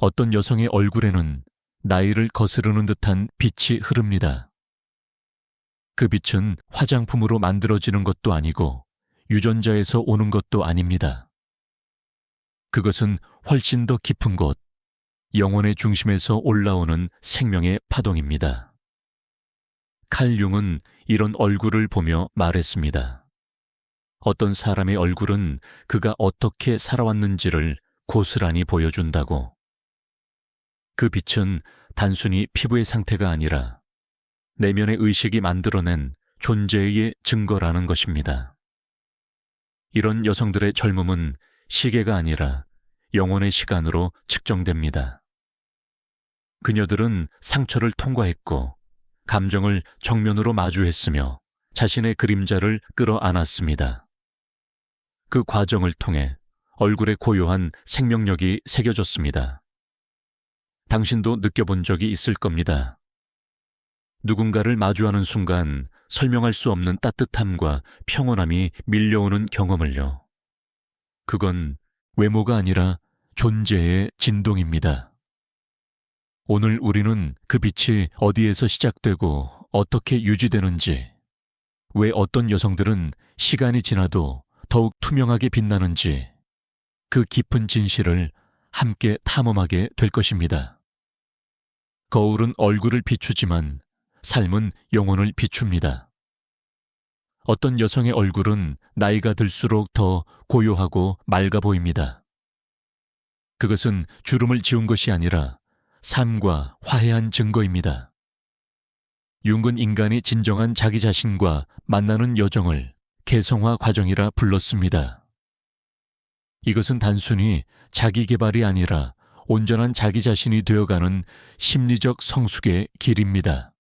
어떤 여성의 얼굴에는 나이를 거스르는 듯한 빛이 흐릅니다. 그 빛은 화장품으로 만들어지는 것도 아니고 유전자에서 오는 것도 아닙니다. 그것은 훨씬 더 깊은 곳, 영혼의 중심에서 올라오는 생명의 파동입니다. 칼 융은 이런 얼굴을 보며 말했습니다. 어떤 사람의 얼굴은 그가 어떻게 살아왔는지를 고스란히 보여준다고. 그 빛은 단순히 피부의 상태가 아니라 내면의 의식이 만들어낸 존재의 증거라는 것입니다. 이런 여성들의 젊음은 시계가 아니라 영혼의 시간으로 측정됩니다. 그녀들은 상처를 통과했고 감정을 정면으로 마주했으며 자신의 그림자를 끌어안았습니다. 그 과정을 통해 얼굴에 고요한 생명력이 새겨졌습니다. 당신도 느껴본 적이 있을 겁니다. 누군가를 마주하는 순간 설명할 수 없는 따뜻함과 평온함이 밀려오는 경험을요. 그건 외모가 아니라 존재의 진동입니다. 오늘 우리는 그 빛이 어디에서 시작되고 어떻게 유지되는지, 왜 어떤 여성들은 시간이 지나도 더욱 투명하게 빛나는지, 그 깊은 진실을 함께 탐험하게 될 것입니다. 거울은 얼굴을 비추지만 삶은 영혼을 비춥니다. 어떤 여성의 얼굴은 나이가 들수록 더 고요하고 맑아 보입니다. 그것은 주름을 지운 것이 아니라 삶과 화해한 증거입니다. 융은 인간이 진정한 자기 자신과 만나는 여정을 개성화 과정이라 불렀습니다. 이것은 단순히 자기 개발이 아니라 온전한 자기 자신이 되어가는 심리적 성숙의 길입니다.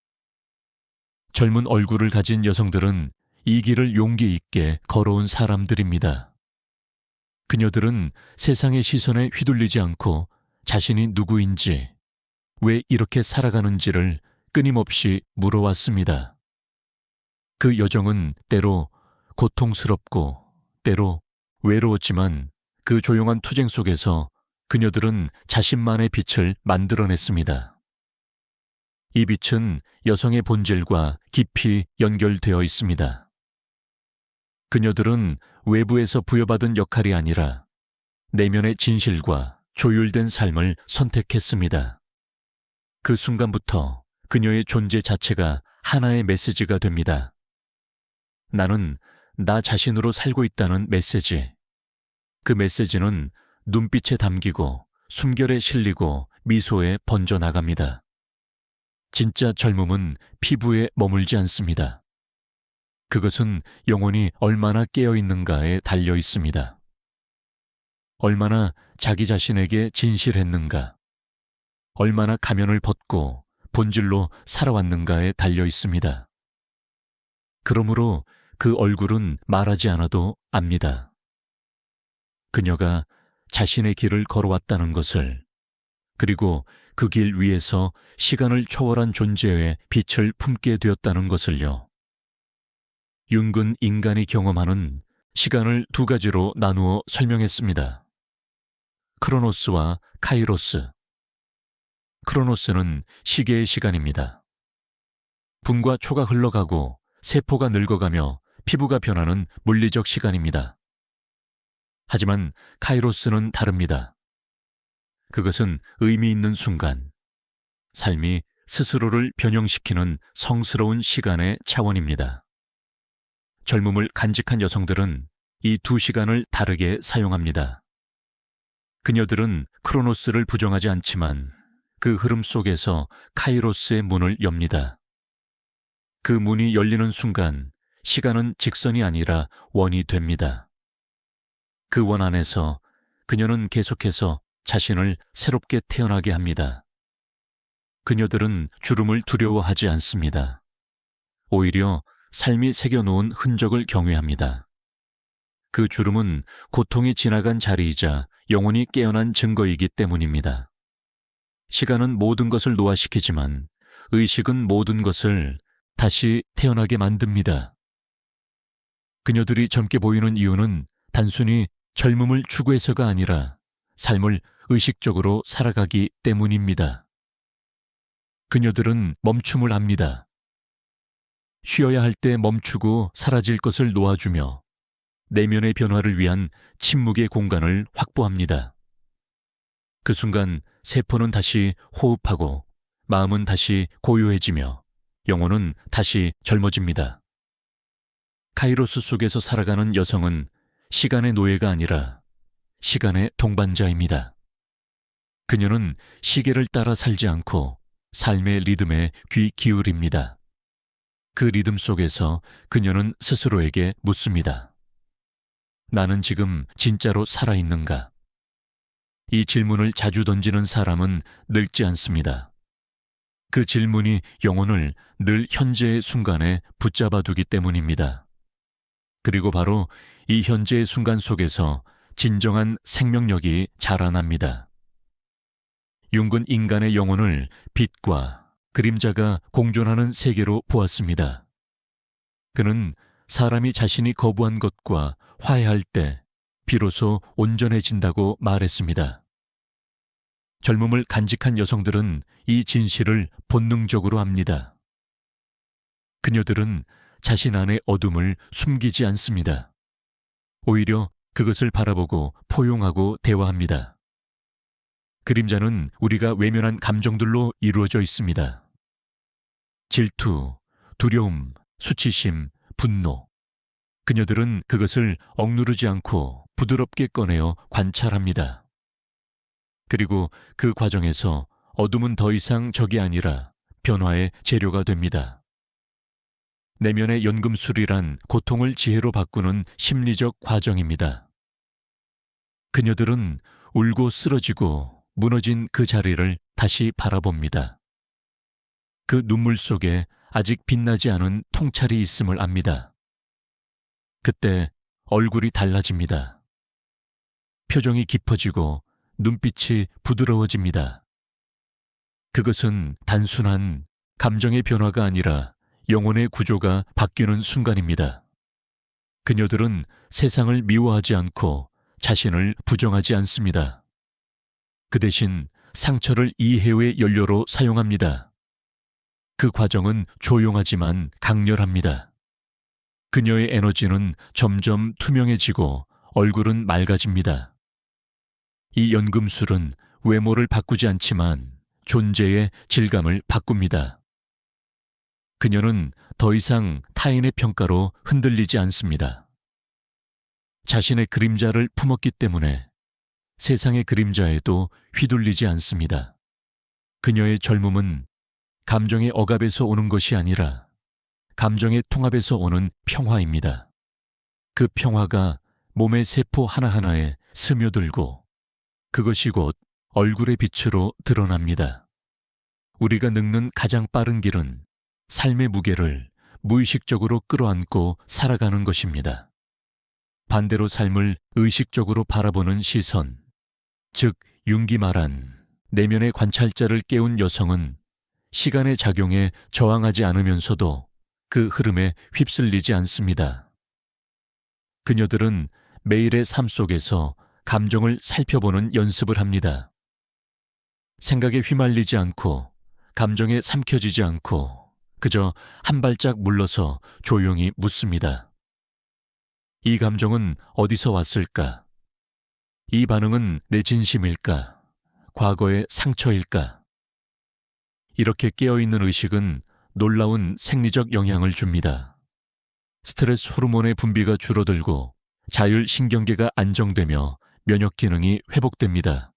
젊은 얼굴을 가진 여성들은 이 길을 용기 있게 걸어온 사람들입니다. 그녀들은 세상의 시선에 휘둘리지 않고 자신이 누구인지, 왜 이렇게 살아가는지를 끊임없이 물어왔습니다. 그 여정은 때로 고통스럽고 때로 외로웠지만 그 조용한 투쟁 속에서 그녀들은 자신만의 빛을 만들어냈습니다. 이 빛은 여성의 본질과 깊이 연결되어 있습니다. 그녀들은 외부에서 부여받은 역할이 아니라 내면의 진실과 조율된 삶을 선택했습니다. 그 순간부터 그녀의 존재 자체가 하나의 메시지가 됩니다. 나는 나 자신으로 살고 있다는 메시지. 그 메시지는 눈빛에 담기고 숨결에 실리고 미소에 번져나갑니다. 진짜 젊음은 피부에 머물지 않습니다. 그것은 영혼이 얼마나 깨어있는가에 달려 있습니다. 얼마나 자기 자신에게 진실했는가, 얼마나 가면을 벗고 본질로 살아왔는가에 달려 있습니다. 그러므로 그 얼굴은 말하지 않아도 압니다. 그녀가 자신의 길을 걸어왔다는 것을, 그리고 그 길 위에서 시간을 초월한 존재의 빛을 품게 되었다는 것을요. 융은 인간이 경험하는 시간을 두 가지로 나누어 설명했습니다. 크로노스와 카이로스. 크로노스는 시계의 시간입니다. 분과 초가 흘러가고 세포가 늙어가며 피부가 변하는 물리적 시간입니다. 하지만 카이로스는 다릅니다. 그것은 의미 있는 순간, 삶이 스스로를 변형시키는 성스러운 시간의 차원입니다. 젊음을 간직한 여성들은 이 두 시간을 다르게 사용합니다. 그녀들은 크로노스를 부정하지 않지만 그 흐름 속에서 카이로스의 문을 엽니다. 그 문이 열리는 순간 시간은 직선이 아니라 원이 됩니다. 그 원 안에서 그녀는 계속해서 자신을 새롭게 태어나게 합니다. 그녀들은 주름을 두려워하지 않습니다. 오히려 삶이 새겨놓은 흔적을 경외합니다. 그 주름은 고통이 지나간 자리이자 영혼이 깨어난 증거이기 때문입니다. 시간은 모든 것을 노화시키지만 의식은 모든 것을 다시 태어나게 만듭니다. 그녀들이 젊게 보이는 이유는 단순히 젊음을 추구해서가 아니라 삶을 의식적으로 살아가기 때문입니다. 그녀들은 멈춤을 합니다. 쉬어야 할 때 멈추고 사라질 것을 놓아주며 내면의 변화를 위한 침묵의 공간을 확보합니다. 그 순간 세포는 다시 호흡하고 마음은 다시 고요해지며 영혼은 다시 젊어집니다. 카이로스 속에서 살아가는 여성은 시간의 노예가 아니라 시간의 동반자입니다. 그녀는 시계를 따라 살지 않고 삶의 리듬에 귀 기울입니다. 그 리듬 속에서 그녀는 스스로에게 묻습니다. 나는 지금 진짜로 살아있는가? 이 질문을 자주 던지는 사람은 늙지 않습니다. 그 질문이 영혼을 늘 현재의 순간에 붙잡아두기 때문입니다. 그리고 바로 이 현재의 순간 속에서 진정한 생명력이 자라납니다. 융은 인간의 영혼을 빛과 그림자가 공존하는 세계로 보았습니다. 그는 사람이 자신이 거부한 것과 화해할 때 비로소 온전해진다고 말했습니다. 젊음을 간직한 여성들은 이 진실을 본능적으로 압니다. 그녀들은 자신 안의 어둠을 숨기지 않습니다. 오히려 그것을 바라보고 포용하고 대화합니다. 그림자는 우리가 외면한 감정들로 이루어져 있습니다. 질투, 두려움, 수치심, 분노. 그녀들은 그것을 억누르지 않고 부드럽게 꺼내어 관찰합니다. 그리고 그 과정에서 어둠은 더 이상 적이 아니라 변화의 재료가 됩니다. 내면의 연금술이란 고통을 지혜로 바꾸는 심리적 과정입니다. 그녀들은 울고 쓰러지고 무너진 그 자리를 다시 바라봅니다. 그 눈물 속에 아직 빛나지 않은 통찰이 있음을 압니다. 그때 얼굴이 달라집니다. 표정이 깊어지고 눈빛이 부드러워집니다. 그것은 단순한 감정의 변화가 아니라 영혼의 구조가 바뀌는 순간입니다. 그녀들은 세상을 미워하지 않고 자신을 부정하지 않습니다. 그 대신 상처를 이해의 연료로 사용합니다. 그 과정은 조용하지만 강렬합니다. 그녀의 에너지는 점점 투명해지고 얼굴은 맑아집니다. 이 연금술은 외모를 바꾸지 않지만 존재의 질감을 바꿉니다. 그녀는 더 이상 타인의 평가로 흔들리지 않습니다. 자신의 그림자를 품었기 때문에 세상의 그림자에도 휘둘리지 않습니다. 그녀의 젊음은 감정의 억압에서 오는 것이 아니라 감정의 통합에서 오는 평화입니다. 그 평화가 몸의 세포 하나하나에 스며들고 그것이 곧 얼굴의 빛으로 드러납니다. 우리가 늙는 가장 빠른 길은 삶의 무게를 무의식적으로 끌어안고 살아가는 것입니다. 반대로 삶을 의식적으로 바라보는 시선, 즉 융이 말한 내면의 관찰자를 깨운 여성은 시간의 작용에 저항하지 않으면서도 그 흐름에 휩쓸리지 않습니다. 그녀들은 매일의 삶 속에서 감정을 살펴보는 연습을 합니다. 생각에 휘말리지 않고 감정에 삼켜지지 않고 그저 한 발짝 물러서 조용히 묻습니다. 이 감정은 어디서 왔을까? 이 반응은 내 진심일까? 과거의 상처일까? 이렇게 깨어있는 의식은 놀라운 생리적 영향을 줍니다. 스트레스 호르몬의 분비가 줄어들고 자율신경계가 안정되며 면역 기능이 회복됩니다.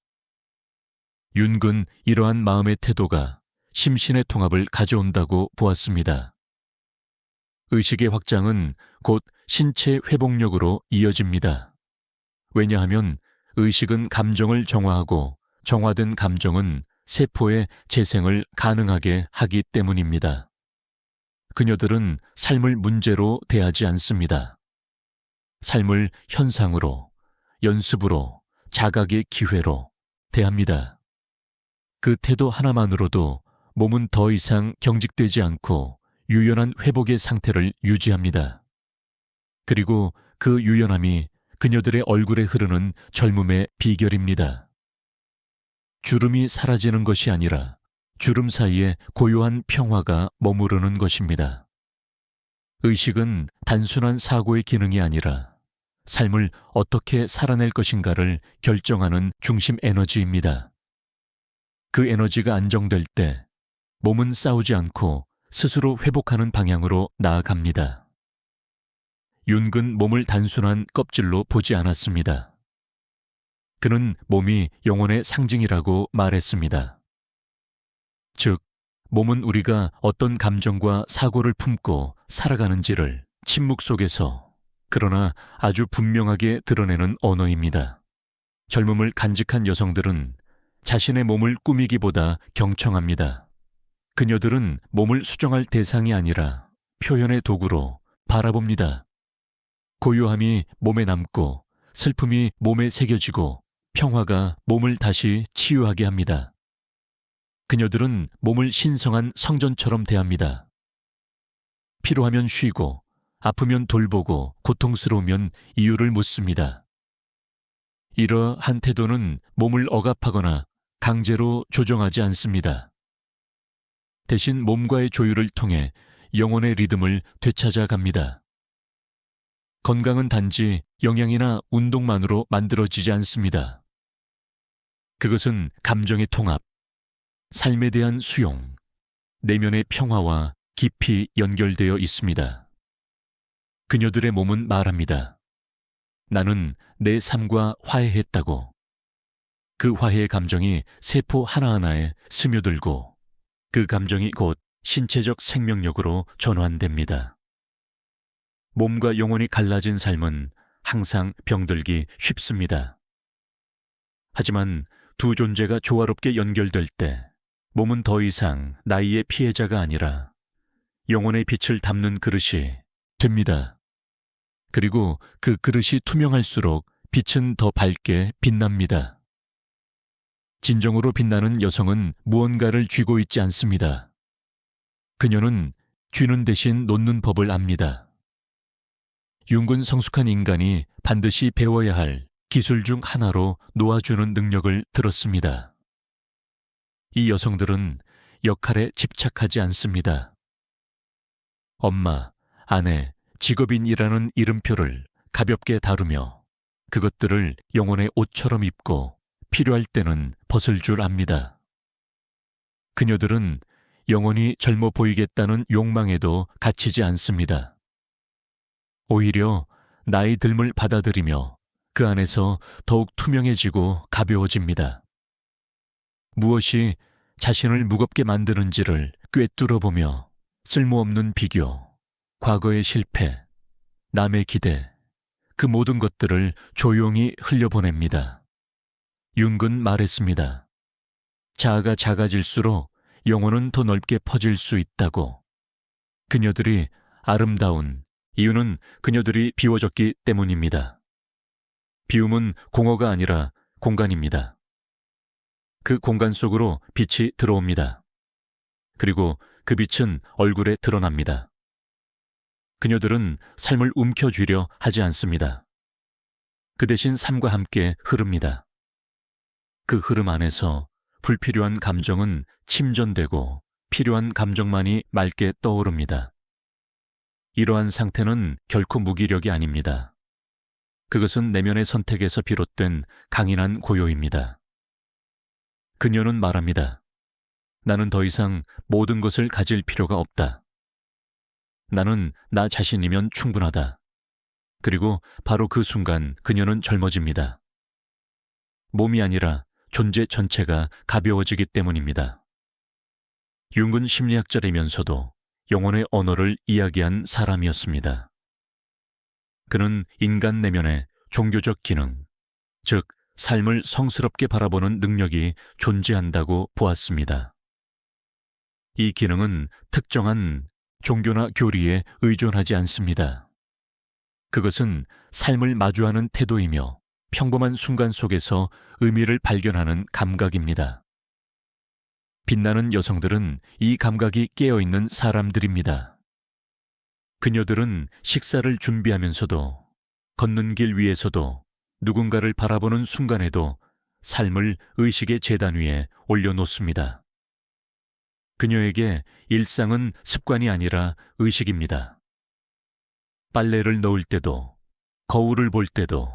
융은 이러한 마음의 태도가 심신의 통합을 가져온다고 보았습니다. 의식의 확장은 곧 신체 회복력으로 이어집니다. 왜냐하면 의식은 감정을 정화하고 정화된 감정은 세포의 재생을 가능하게 하기 때문입니다. 그녀들은 삶을 문제로 대하지 않습니다. 삶을 현상으로, 연습으로, 자각의 기회로 대합니다. 그 태도 하나만으로도 몸은 더 이상 경직되지 않고 유연한 회복의 상태를 유지합니다. 그리고 그 유연함이 그녀들의 얼굴에 흐르는 젊음의 비결입니다. 주름이 사라지는 것이 아니라 주름 사이에 고요한 평화가 머무르는 것입니다. 의식은 단순한 사고의 기능이 아니라 삶을 어떻게 살아낼 것인가를 결정하는 중심 에너지입니다. 그 에너지가 안정될 때 몸은 싸우지 않고 스스로 회복하는 방향으로 나아갑니다. 윤근 몸을 단순한 껍질로 보지 않았습니다. 그는 몸이 영혼의 상징이라고 말했습니다. 즉, 몸은 우리가 어떤 감정과 사고를 품고 살아가는지를 침묵 속에서 그러나 아주 분명하게 드러내는 언어입니다. 젊음을 간직한 여성들은 자신의 몸을 꾸미기보다 경청합니다. 그녀들은 몸을 수정할 대상이 아니라 표현의 도구로 바라봅니다. 고요함이 몸에 남고 슬픔이 몸에 새겨지고 평화가 몸을 다시 치유하게 합니다. 그녀들은 몸을 신성한 성전처럼 대합니다. 필요하면 쉬고, 아프면 돌보고, 고통스러우면 이유를 묻습니다. 이러한 태도는 몸을 억압하거나 강제로 조정하지 않습니다. 대신 몸과의 조율을 통해 영혼의 리듬을 되찾아 갑니다. 건강은 단지 영양이나 운동만으로 만들어지지 않습니다. 그것은 감정의 통합, 삶에 대한 수용, 내면의 평화와 깊이 연결되어 있습니다. 그녀들의 몸은 말합니다. 나는 내 삶과 화해했다고. 그 화해의 감정이 세포 하나하나에 스며들고 그 감정이 곧 신체적 생명력으로 전환됩니다. 몸과 영혼이 갈라진 삶은 항상 병들기 쉽습니다. 하지만 두 존재가 조화롭게 연결될 때 몸은 더 이상 나이의 피해자가 아니라 영혼의 빛을 담는 그릇이 됩니다. 그리고 그 그릇이 투명할수록 빛은 더 밝게 빛납니다. 진정으로 빛나는 여성은 무언가를 쥐고 있지 않습니다. 그녀는 쥐는 대신 놓는 법을 압니다. 윤근 성숙한 인간이 반드시 배워야 할 기술 중 하나로 놓아주는 능력을 들었습니다. 이 여성들은 역할에 집착하지 않습니다. 엄마, 아내, 직업인이라는 이름표를 가볍게 다루며 그것들을 영혼의 옷처럼 입고 필요할 때는 벗을 줄 압니다. 그녀들은 영원히 젊어 보이겠다는 욕망에도 갇히지 않습니다. 오히려 나이 듦을 받아들이며 그 안에서 더욱 투명해지고 가벼워집니다. 무엇이 자신을 무겁게 만드는지를 꿰뚫어보며 쓸모없는 비교, 과거의 실패, 남의 기대, 그 모든 것들을 조용히 흘려보냅니다. 윤근 말했습니다. 자아가 작아질수록 영혼은 더 넓게 퍼질 수 있다고. 그녀들이 아름다운 이유는 그녀들이 비워졌기 때문입니다. 비움은 공허가 아니라 공간입니다. 그 공간 속으로 빛이 들어옵니다. 그리고 그 빛은 얼굴에 드러납니다. 그녀들은 삶을 움켜쥐려 하지 않습니다. 그 대신 삶과 함께 흐릅니다. 그 흐름 안에서 불필요한 감정은 침전되고 필요한 감정만이 맑게 떠오릅니다. 이러한 상태는 결코 무기력이 아닙니다. 그것은 내면의 선택에서 비롯된 강인한 고요입니다. 그녀는 말합니다. 나는 더 이상 모든 것을 가질 필요가 없다. 나는 나 자신이면 충분하다. 그리고 바로 그 순간 그녀는 젊어집니다. 몸이 아니라 존재 전체가 가벼워지기 때문입니다. 융은 심리학자이면서도 영혼의 언어를 이야기한 사람이었습니다. 그는 인간 내면의 종교적 기능, 즉 삶을 성스럽게 바라보는 능력이 존재한다고 보았습니다. 이 기능은 특정한 종교나 교리에 의존하지 않습니다. 그것은 삶을 마주하는 태도이며 평범한 순간 속에서 의미를 발견하는 감각입니다. 빛나는 여성들은 이 감각이 깨어있는 사람들입니다. 그녀들은 식사를 준비하면서도, 걷는 길 위에서도, 누군가를 바라보는 순간에도 삶을 의식의 제단 위에 올려놓습니다. 그녀에게 일상은 습관이 아니라 의식입니다. 빨래를 넣을 때도, 거울을 볼 때도,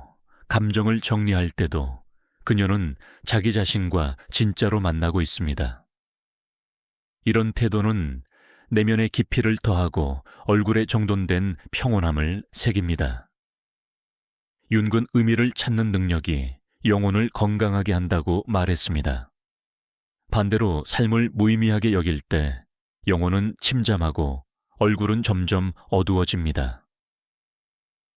감정을 정리할 때도 그녀는 자기 자신과 진짜로 만나고 있습니다. 이런 태도는 내면의 깊이를 더하고 얼굴에 정돈된 평온함을 새깁니다. 윤근 의미를 찾는 능력이 영혼을 건강하게 한다고 말했습니다. 반대로 삶을 무의미하게 여길 때 영혼은 침잠하고 얼굴은 점점 어두워집니다.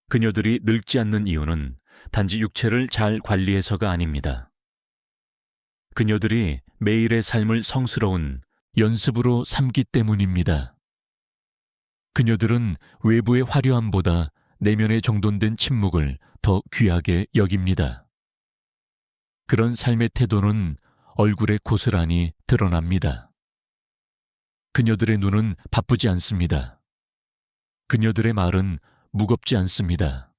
그녀들이 늙지 않는 이유는 단지 육체를 잘 관리해서가 아닙니다. 그녀들이 매일의 삶을 성스러운 연습으로 삼기 때문입니다. 그녀들은 외부의 화려함보다 내면에 정돈된 침묵을 더 귀하게 여깁니다. 그런 삶의 태도는 얼굴에 고스란히 드러납니다. 그녀들의 눈은 바쁘지 않습니다. 그녀들의 말은 무겁지 않습니다.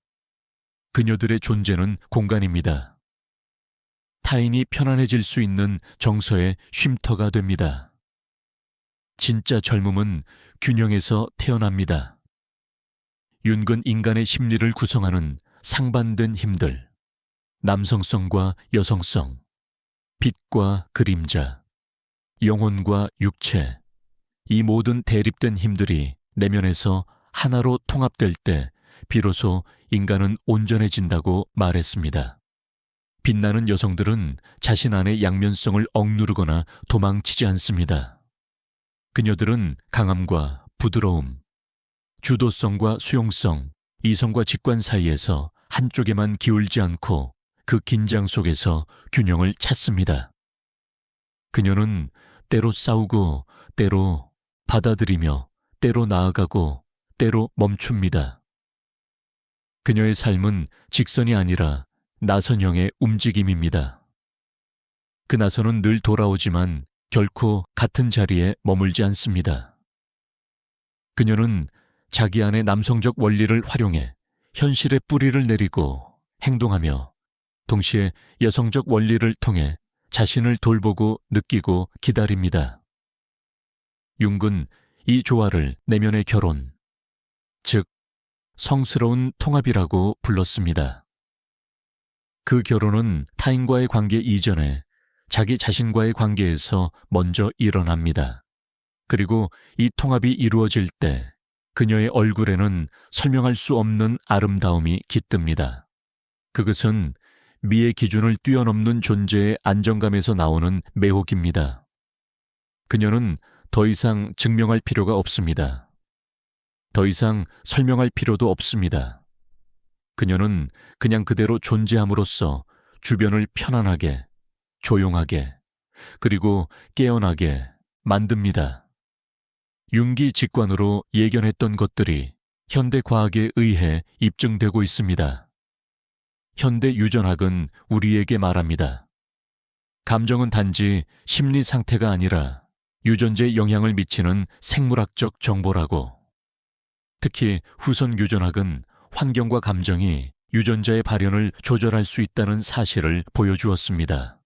그녀들의 존재는 공간입니다. 타인이 편안해질 수 있는 정서의 쉼터가 됩니다. 진짜 젊음은 균형에서 태어납니다. 윤근 인간의 심리를 구성하는 상반된 힘들, 남성성과 여성성, 빛과 그림자, 영혼과 육체, 이 모든 대립된 힘들이 내면에서 하나로 통합될 때 비로소 인간은 온전해진다고 말했습니다. 빛나는 여성들은 자신 안의 양면성을 억누르거나 도망치지 않습니다. 그녀들은 강함과 부드러움, 주도성과 수용성, 이성과 직관 사이에서 한쪽에만 기울지 않고 그 긴장 속에서 균형을 찾습니다. 그녀는 때로 싸우고 때로 받아들이며 때로 나아가고 때로 멈춥니다. 그녀의 삶은 직선이 아니라 나선형의 움직임입니다. 그 나선은 늘 돌아오지만 결코 같은 자리에 머물지 않습니다. 그녀는 자기 안의 남성적 원리를 활용해 현실의 뿌리를 내리고 행동하며 동시에 여성적 원리를 통해 자신을 돌보고 느끼고 기다립니다. 융은 이 조화를 내면의 결혼, 즉 성스러운 통합이라고 불렀습니다. 그 결혼은 타인과의 관계 이전에 자기 자신과의 관계에서 먼저 일어납니다. 그리고 이 통합이 이루어질 때 그녀의 얼굴에는 설명할 수 없는 아름다움이 깃듭니다. 그것은 미의 기준을 뛰어넘는 존재의 안정감에서 나오는 매혹입니다. 그녀는 더 이상 증명할 필요가 없습니다. 더 이상 설명할 필요도 없습니다. 그녀는 그냥 그대로 존재함으로써 주변을 편안하게, 조용하게, 그리고 깨어나게 만듭니다. 융기 직관으로 예견했던 것들이 현대 과학에 의해 입증되고 있습니다. 현대 유전학은 우리에게 말합니다. 감정은 단지 심리 상태가 아니라 유전자에 영향을 미치는 생물학적 정보라고. 특히 후선 유전학은 환경과 감정이 유전자의 발현을 조절할 수 있다는 사실을 보여주었습니다.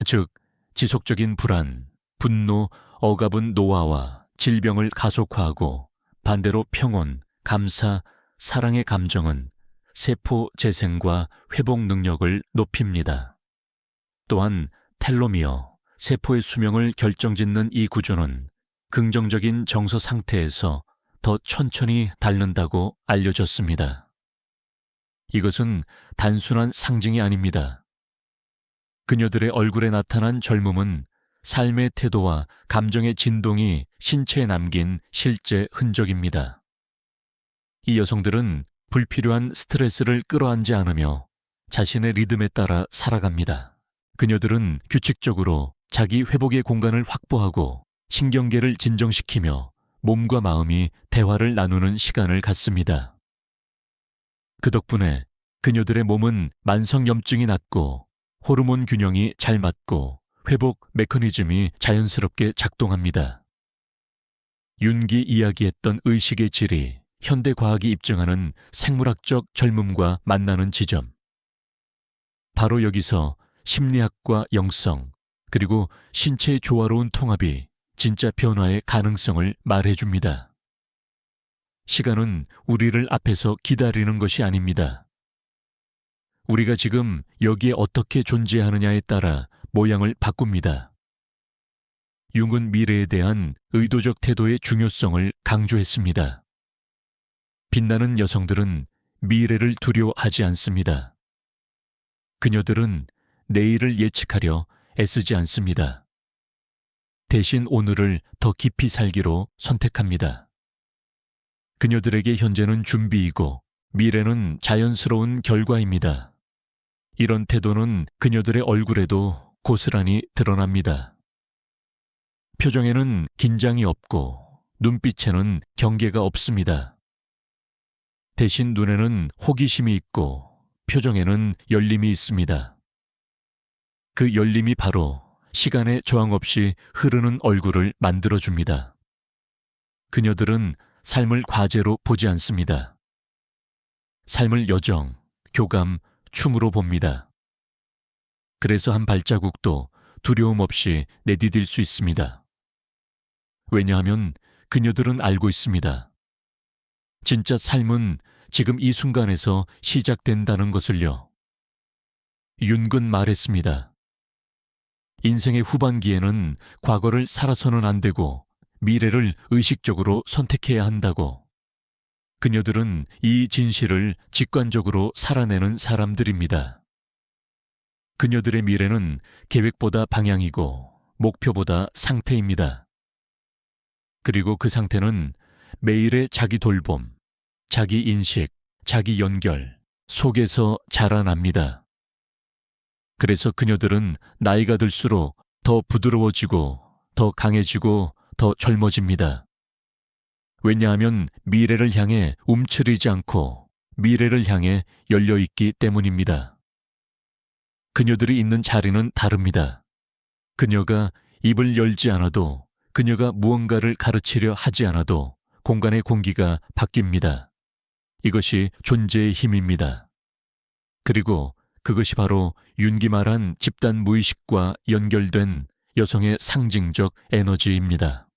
즉, 지속적인 불안, 분노, 억압은 노화와 질병을 가속화하고 반대로 평온, 감사, 사랑의 감정은 세포 재생과 회복 능력을 높입니다. 또한 텔로미어, 세포의 수명을 결정짓는 이 구조는 긍정적인 정서 상태에서 더 천천히 닳는다고 알려졌습니다. 이것은 단순한 상징이 아닙니다. 그녀들의 얼굴에 나타난 젊음은 삶의 태도와 감정의 진동이 신체에 남긴 실제 흔적입니다. 이 여성들은 불필요한 스트레스를 끌어안지 않으며 자신의 리듬에 따라 살아갑니다. 그녀들은 규칙적으로 자기 회복의 공간을 확보하고 신경계를 진정시키며 몸과 마음이 대화를 나누는 시간을 갖습니다. 그 덕분에 그녀들의 몸은 만성염증이 낮고 호르몬 균형이 잘 맞고 회복 메커니즘이 자연스럽게 작동합니다. 윤기 이야기했던 의식의 질이 현대 과학이 입증하는 생물학적 젊음과 만나는 지점. 바로 여기서 심리학과 영성, 그리고 신체의 조화로운 통합이 진짜 변화의 가능성을 말해줍니다. 시간은 우리를 앞에서 기다리는 것이 아닙니다. 우리가 지금 여기에 어떻게 존재하느냐에 따라 모양을 바꿉니다. 융은 미래에 대한 의도적 태도의 중요성을 강조했습니다. 빛나는 여성들은 미래를 두려워하지 않습니다. 그녀들은 내일을 예측하려 애쓰지 않습니다. 대신 오늘을 더 깊이 살기로 선택합니다. 그녀들에게 현재는 준비이고 미래는 자연스러운 결과입니다. 이런 태도는 그녀들의 얼굴에도 고스란히 드러납니다. 표정에는 긴장이 없고 눈빛에는 경계가 없습니다. 대신 눈에는 호기심이 있고 표정에는 열림이 있습니다. 그 열림이 바로 시간에 저항 없이 흐르는 얼굴을 만들어줍니다. 그녀들은 삶을 과제로 보지 않습니다. 삶을 여정, 교감, 춤으로 봅니다. 그래서 한 발자국도 두려움 없이 내디딜 수 있습니다. 왜냐하면 그녀들은 알고 있습니다. 진짜 삶은 지금 이 순간에서 시작된다는 것을요. 윤근 말했습니다. 인생의 후반기에는 과거를 살아서는 안 되고 미래를 의식적으로 선택해야 한다고. 그녀들은 이 진실을 직관적으로 살아내는 사람들입니다. 그녀들의 미래는 계획보다 방향이고 목표보다 상태입니다. 그리고 그 상태는 매일의 자기 돌봄, 자기 인식, 자기 연결 속에서 자라납니다. 그래서 그녀들은 나이가 들수록 더 부드러워지고 더 강해지고 더 젊어집니다. 왜냐하면 미래를 향해 움츠리지 않고 미래를 향해 열려있기 때문입니다. 그녀들이 있는 자리는 다릅니다. 그녀가 입을 열지 않아도, 그녀가 무언가를 가르치려 하지 않아도 공간의 공기가 바뀝니다. 이것이 존재의 힘입니다. 그리고 그것이 바로 윤기 말한 집단 무의식과 연결된 여성의 상징적 에너지입니다.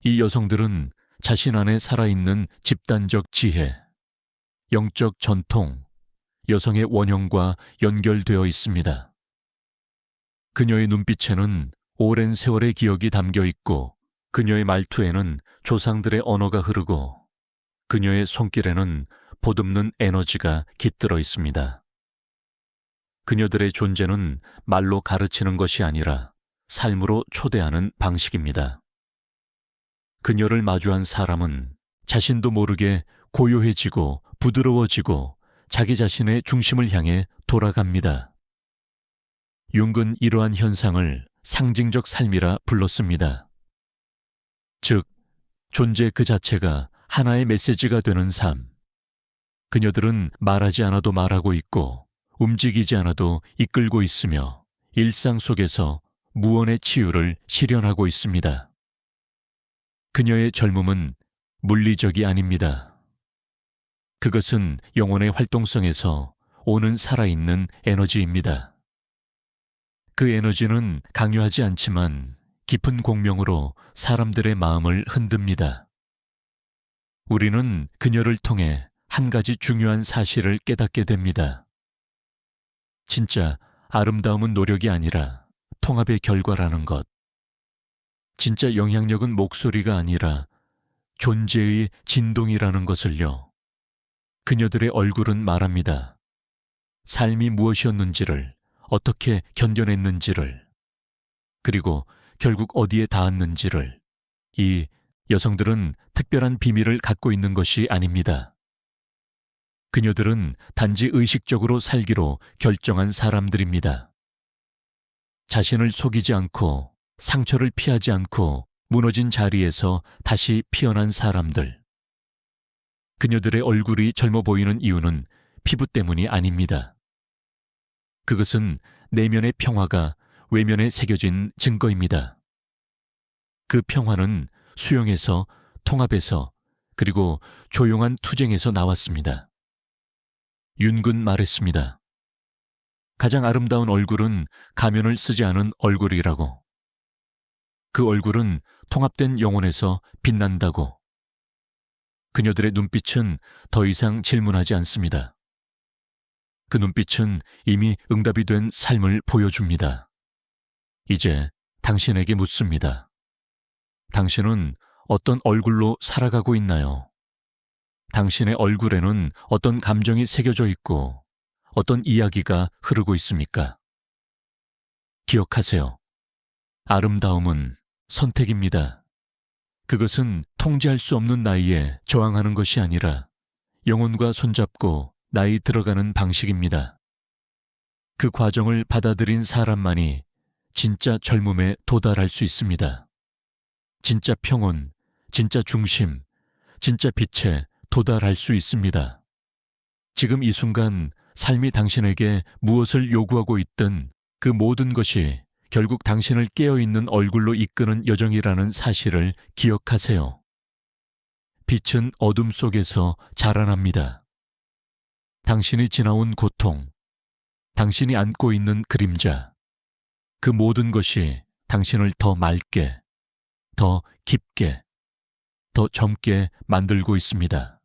이 여성들은 자신 안에 살아있는 집단적 지혜, 영적 전통, 여성의 원형과 연결되어 있습니다. 그녀의 눈빛에는 오랜 세월의 기억이 담겨 있고 그녀의 말투에는 조상들의 언어가 흐르고 그녀의 손길에는 보듬는 에너지가 깃들어 있습니다. 그녀들의 존재는 말로 가르치는 것이 아니라 삶으로 초대하는 방식입니다. 그녀를 마주한 사람은 자신도 모르게 고요해지고 부드러워지고 자기 자신의 중심을 향해 돌아갑니다. 융은 이러한 현상을 상징적 삶이라 불렀습니다. 즉, 존재 그 자체가 하나의 메시지가 되는 삶. 그녀들은 말하지 않아도 말하고 있고 움직이지 않아도 이끌고 있으며 일상 속에서 무언의 치유를 실현하고 있습니다. 그녀의 젊음은 물리적이 아닙니다. 그것은 영혼의 활동성에서 오는 살아있는 에너지입니다. 그 에너지는 강요하지 않지만 깊은 공명으로 사람들의 마음을 흔듭니다. 우리는 그녀를 통해 한 가지 중요한 사실을 깨닫게 됩니다. 진짜 아름다움은 노력이 아니라 통합의 결과라는 것. 진짜 영향력은 목소리가 아니라 존재의 진동이라는 것을요. 그녀들의 얼굴은 말합니다. 삶이 무엇이었는지를, 어떻게 견뎌냈는지를, 그리고 결국 어디에 닿았는지를. 이 여성들은 특별한 비밀을 갖고 있는 것이 아닙니다. 그녀들은 단지 의식적으로 살기로 결정한 사람들입니다. 자신을 속이지 않고 상처를 피하지 않고 무너진 자리에서 다시 피어난 사람들. 그녀들의 얼굴이 젊어 보이는 이유는 피부 때문이 아닙니다. 그것은 내면의 평화가 외면에 새겨진 증거입니다. 그 평화는 수용에서, 통합에서, 그리고 조용한 투쟁에서 나왔습니다. 윤근 말했습니다. 가장 아름다운 얼굴은 가면을 쓰지 않은 얼굴이라고. 그 얼굴은 통합된 영혼에서 빛난다고. 그녀들의 눈빛은 더 이상 질문하지 않습니다. 그 눈빛은 이미 응답이 된 삶을 보여줍니다. 이제 당신에게 묻습니다. 당신은 어떤 얼굴로 살아가고 있나요? 당신의 얼굴에는 어떤 감정이 새겨져 있고 어떤 이야기가 흐르고 있습니까? 기억하세요. 아름다움은 선택입니다. 그것은 통제할 수 없는 나이에 저항하는 것이 아니라 영혼과 손잡고 나이 들어가는 방식입니다. 그 과정을 받아들인 사람만이 진짜 젊음에 도달할 수 있습니다. 진짜 평온, 진짜 중심, 진짜 빛에 도달할 수 있습니다. 지금 이 순간 삶이 당신에게 무엇을 요구하고 있든 그 모든 것이 결국 당신을 깨어있는 얼굴로 이끄는 여정이라는 사실을 기억하세요. 빛은 어둠 속에서 자라납니다. 당신이 지나온 고통, 당신이 안고 있는 그림자, 그 모든 것이 당신을 더 맑게, 더 깊게, 더 젊게 만들고 있습니다.